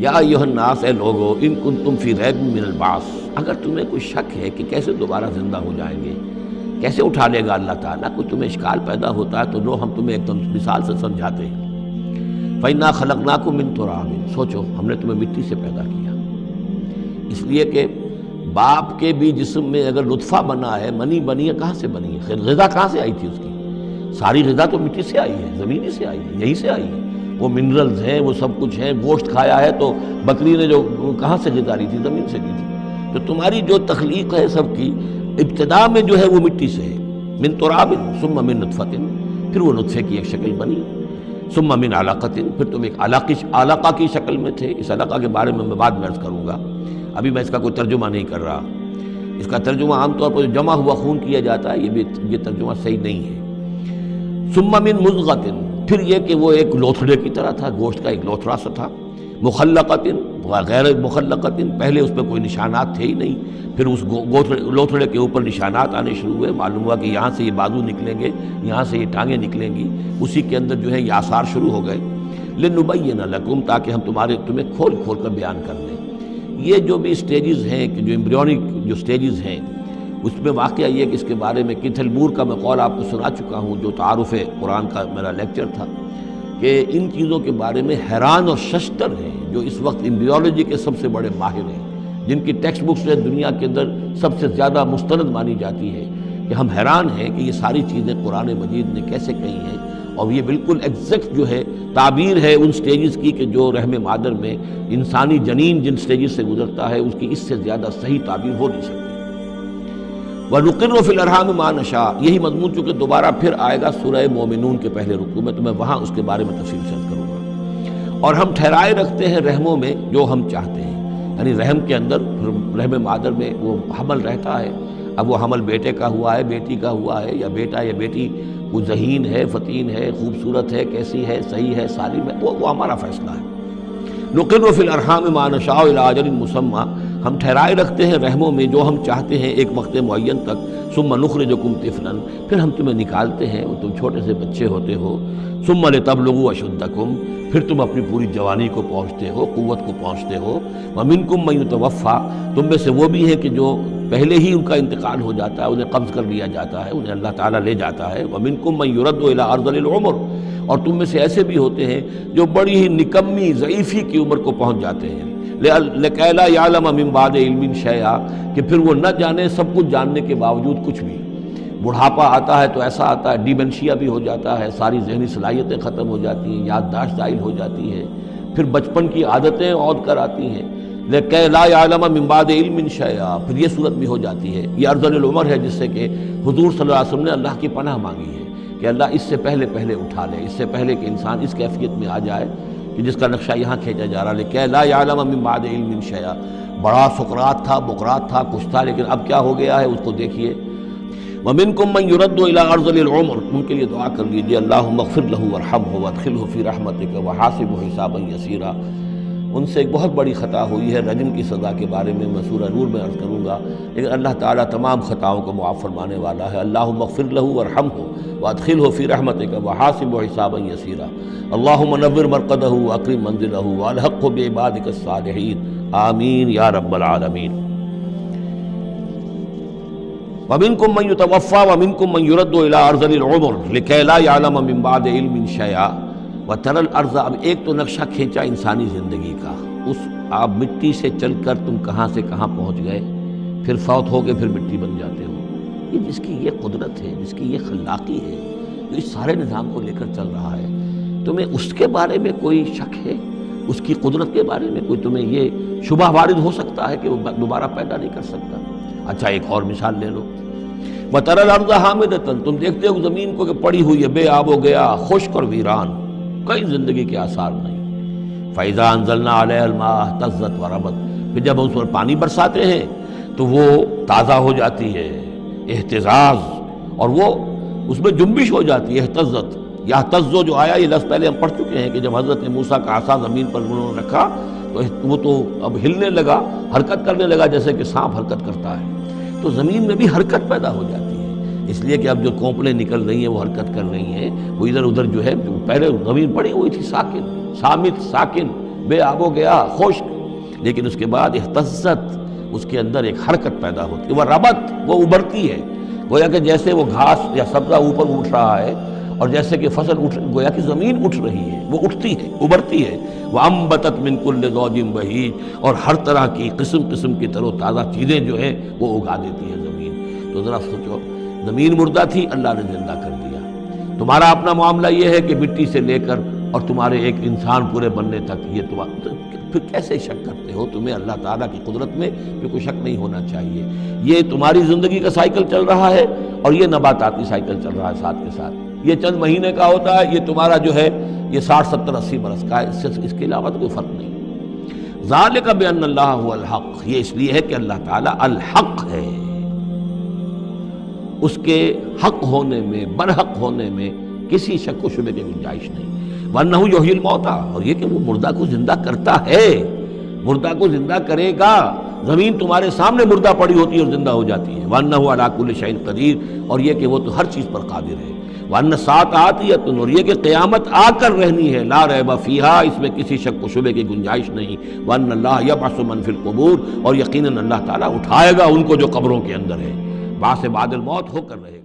یا ایھا الناس، اے لوگو، ان کنتم فی ریب من البعث، اگر تمہیں کوئی شک ہے کہ کیسے دوبارہ زندہ ہو جائیں گے، کیسے اٹھا لے گا اللہ تعالیٰ، کوئی تمہیں اشکال پیدا ہوتا ہے تو لو ہم تمہیں ایک مثال سے سمجھاتے ہیں۔ فَإِنَّا خَلَقْنَاكُم مِّن تُرَابٍ، سوچو ہم نے تمہیں مٹی سے پیدا کیا، اس لیے کہ باپ کے بھی جسم میں اگر نطفہ بنا ہے، منی بنی ہے، کہاں سے بنی ہے؟ غذا کہاں سے آئی تھی اس کی؟ ساری غذا تو مٹی سے آئی ہے، زمین ہی سے آئی ہے، یہی سے آئی ہے، وہ منرلز ہیں، وہ سب کچھ ہیں۔ گوشت کھایا ہے تو بکری نے جو کہاں سے غذا لی تھی؟ زمین سے لی تھی۔ تو تمہاری جو تخلیق ہے سب کی، ابتدا میں جو ہے وہ مٹی سے ہے، من تراب ثم من نطفۃ، پھر وہ نطفے کی ایک شکل بنی، ثم من علقۃ، پھر تم ایک علقہ کی شکل میں تھے۔ اس علقہ کے بارے میں بعد میں عرض کروں گا، ابھی میں اس کا کوئی ترجمہ نہیں کر رہا۔ اس کا ترجمہ عام طور پر جمع ہوا خون کیا جاتا ہے، یہ ترجمہ صحیح نہیں ہے۔ ثم من مضغۃ، پھر یہ کہ وہ ایک لوتھڑے کی طرح تھا، گوشت کا ایک لوتھڑا سا تھا، مخلقۃ غیر مخلقۃ، پہلے اس پہ کوئی نشانات تھے ہی نہیں، پھر اس لوتھڑے کے اوپر نشانات آنے شروع ہوئے، معلوم ہوا کہ یہاں سے یہ بازو نکلیں گے، یہاں سے یہ ٹانگیں نکلیں گی، اسی کے اندر جو ہے یہ آثار شروع ہو گئے۔ لنبین لکم، تاکہ ہم تمہیں کھول کھول کر بیان کر دیں۔ یہ جو بھی سٹیجز ہیں، کہ جو ایمبریونک جو سٹیجز ہیں، اس میں واقعہ یہ کہ اس کے بارے میں کیتھل مور کا میں قول آپ کو سنا چکا ہوں، جو تعارف قرآن کا میرا لیکچر تھا، کہ ان چیزوں کے بارے میں حیران اور ششدر ہیں جو اس وقت ایمبریولوجی کے سب سے بڑے ماہر ہیں، جن کی ٹیکسٹ بکس دنیا کے اندر سب سے زیادہ مستند مانی جاتی ہے، کہ ہم حیران ہیں کہ یہ ساری چیزیں قرآن مجید نے کیسے کہی ہیں، اور یہ بالکل ایگزیکٹ جو ہے تعبیر ہے ان سٹیجز کی، کہ جو رحم مادر میں انسانی جنین جن سٹیجز سے گزرتا ہے، اس کی اس سے زیادہ صحیح تعبیر ہو نہیں سکتی۔ وَنُقِرُّ فِي الْأَرْحَامِ مَا نَشَاءُ، یہی مضمون چونکہ دوبارہ پھر آئے گا سورہ مومنون کے پہلے رکوع میں، تو میں وہاں اس کے بارے میں تفصیل سے کروں گا۔ اور ہم ٹھہرائے رکھتے ہیں رحموں میں جو ہم چاہتے ہیں، یعنی رحم کے اندر، رحم مادر میں وہ حمل رہتا ہے، اب وہ حمل بیٹے کا ہوا ہے، بیٹی کا ہوا ہے، یا بیٹا یا بیٹی وہ ذہین ہے، فتین ہے، خوبصورت ہے، کیسی ہے، صحیح ہے، سالم ہے، وہ ہمارا فیصلہ ہے۔ نقر فی الارحام ما نشاء الی اجل مسمى، ہم ٹھہرائے رکھتے ہیں رحموں میں جو ہم چاہتے ہیں ایک وقت معین تک، ثم نخرجکم طفلا، پھر ہم تمہیں نکالتے ہیں اور تم چھوٹے سے بچے ہوتے ہو، ثم لتبلغوا اشدکم، پھر تم اپنی پوری جوانی کو پہنچتے ہو، قوت کو پہنچتے ہو، ومنکم من یتوفی، تم میں سے وہ بھی ہیں کہ جو پہلے ہی ان کا انتقال ہو جاتا ہے، انہیں قبض کر لیا جاتا ہے، انہیں اللہ تعالیٰ لے جاتا ہے، ومنکم من یرد الی ارذل العمر، اور تم میں سے ایسے بھی ہوتے ہیں جو بڑی ہی نکمی ضعیفی کی عمر کو پہنچ جاتے ہیں، لِكَيْ لَا يَعْلَمَ مِن بَعْدِ عِلْمٍ شَيْئًا، کہ پھر وہ نہ جانے سب کچھ جاننے کے باوجود کچھ بھی۔ بڑھاپا آتا ہے تو ایسا آتا ہے، ڈیمنشیا بھی ہو جاتا ہے، ساری ذہنی صلاحیتیں ختم ہو جاتی ہیں، یادداشت زائل ہو جاتی ہے، پھر بچپن کی عادتیں عود کر آتی ہیں، لِكَيْ لَا يَعْلَمَ مِن بَعْدِ عِلْمٍ شَيْئًا، پھر یہ صورت بھی ہو جاتی ہے۔ یہ ارذل العمر ہے جس سے کہ حضور صلی اللہ علیہ وسلم نے اللہ کی پناہ مانگی ہے کہ اللہ اس سے پہلے اٹھا لے، اس سے پہلے کہ انسان اس کیفیت میں آ جائے کہ جس کا نقشہ یہاں کھینچا جا رہا ہے، لِكَيْ لَا يَعْلَمَ مِن بَعْدِ عِلْمٍ شَيْئًا۔ بڑا سقراط تھا، بقراط تھا، کچھ تھا، لیکن اب کیا ہو گیا ہے اس کو دیکھیے۔ وَمِنكُم مَّن يُرَدُّ إِلَىٰ أَرْذَلِ الْعُمُرِ، ان کے لیے دعا کر لیجیے، اللہم اغفر لہ وارحمہ وادخلہ فی رحمتک وحاسبہ حسابا یسیرا۔ ان سے ایک بہت بڑی خطا ہوئی ہے، رجم کی سزا کے بارے میں میں سورہ نور میں عرض کروں گا، لیکن اللہ تعالیٰ تمام خطاؤں کو معاف فرمانے والا ہے۔ اللہم اغفر لہ وارحمہ وادخلہ فی رحمتک وحاسبہ حسابا یسیرا۔ اللہم نور مرقدہ واکرم منزلہ والحقہ بعبادک الصالحین، آمین یا رب العالمین۔ وَمِنكُم مَّن يُتَوَفَّى وَمِنكُم مَّن يُرَدُّ إِلَىٰ أَرْذَلِ الْعُمُرِ لِكَيْ لَا يَعْلَمَ مِن بَعْدِ عِلْمٍ شَيْئًا وَتَرَى الْأَرْضَ، اب ایک تو نقشہ کھینچا انسانی زندگی کا، اس آپ مٹی سے چل کر تم کہاں سے کہاں پہنچ گئے، پھر فوت ہو کے پھر مٹی بن جاتے ہو۔ یہ جس کی یہ قدرت ہے، جس کی یہ خلاقی ہے، جو اس سارے نظام کو لے کر چل رہا ہے، تمہیں اس کے بارے میں کوئی شک ہے؟ اس کی قدرت کے بارے میں کوئی تمہیں یہ شبہ وارد ہو سکتا ہے کہ وہ دوبارہ پیدا نہیں کر سکتا؟ اچھا ایک اور مثال لے لو، وَتَرَى الْأَرْضَ حَامِدَةً، تم دیکھتے ہو زمین کو کہ پڑی ہوئی ہے، بے آب و گیا، خشک اور ویران، کئی زندگی کے آثار نہیں۔ فَإِذَا أَنزَلْنَا عَلَيْهَا الْمَاءَ اهْتَزَّتْ وَرَبَتْ، پھر جب ہم اس پر پانی برساتے ہیں تو وہ تازہ ہو جاتی ہے، اہتزاز، اور وہ اس میں جنبش ہو جاتی ہے، اہتزت۔ یہتزو جو آیا یہ لفظ پہلے ہم پڑھ چکے ہیں کہ جب حضرت موسیٰ کا عصا زمین پر انہوں نے رکھا تو وہ تو اب ہلنے لگا، حرکت کرنے لگا جیسے کہ سانپ حرکت کرتا ہے، تو زمین میں بھی حرکت پیدا ہو جاتی ہے، اس لیے کہ اب جو کونپلیں نکل رہی ہیں وہ حرکت کر رہی ہیں، وہ ادھر ادھر جو ہے، پہلے زمین پڑی ہوئی تھی ساکن، صامت ساکن، بے آب و گیا، خشک، لیکن اس کے بعد اہتزت، اس کے اندر ایک حرکت پیدا ہوتی ہے، وہ ربت، وہ ابھرتی ہے، گویا کہ جیسے وہ گھاس یا سبزہ اوپر اٹھ رہا ہے، اور جیسے کہ فصل گویا کہ زمین اٹھ رہی ہے، وہ اٹھتی ہے، ابھرتی ہے۔ وَأَنبَتَتْ مِن كُلِّ زَوْجٍ بَهِيجٍ، اور ہر طرح کی قسم قسم کی تر و تازہ چیزیں جو ہیں وہ اگا دیتی ہے زمین۔ تو ذرا سوچو، زمین مردہ تھی، اللہ نے زندہ کر دیا۔ تمہارا اپنا معاملہ یہ ہے کہ مٹی سے لے کر اور تمہارے ایک انسان پورے بننے تک، یہ پھر کیسے شک کرتے ہو؟ تمہیں اللہ تعالیٰ کی قدرت میں پھر کوئی شک نہیں ہونا چاہیے۔ یہ تمہاری زندگی کا سائیکل چل رہا ہے، اور یہ نباتاتی سائیکل چل رہا ہے ساتھ کے ساتھ۔ یہ چند مہینے کا ہوتا ہے، یہ تمہارا جو ہے یہ 60 70 80 برس کا ہے، اس کے علاوہ تو کوئی فرق نہیں۔ ذالک بأن اللہ هو الحق، یہ اس لیے ہے کہ اللہ تعالیٰ الحق ہے، اس کے حق ہونے میں، برحق ہونے میں کسی شک و شبے کی گنجائش نہیں۔ وَأَنَّهُ يُحْيِي الْمَوْتَى، اور یہ کہ وہ مردہ کو زندہ کرتا ہے، مردہ کو زندہ کرے گا۔ زمین تمہارے سامنے مردہ پڑی ہوتی ہے اور زندہ ہو جاتی ہے۔ وَأَنَّهُ عَلَىٰ كُلِّ شَيْءٍ قَدِيرٌ، اور یہ کہ وہ تو ہر چیز پر قادر ہے۔ وَأَنَّ السَّاعَةَ آتِيَةٌ، اور یہ کہ قیامت آ کر رہنی ہے، لا ریب فیہا، اس میں کسی شک و شبے کی گنجائش نہیں۔ وَأَنَّ اللَّهَ يَبْعَثُ مَن فِي الْقُبُورِ، اور یقیناً اللہ تعالیٰ اٹھائے گا ان کو جو قبروں کے اندر ہے، بعث بعد الموت ہو کر رہے گا۔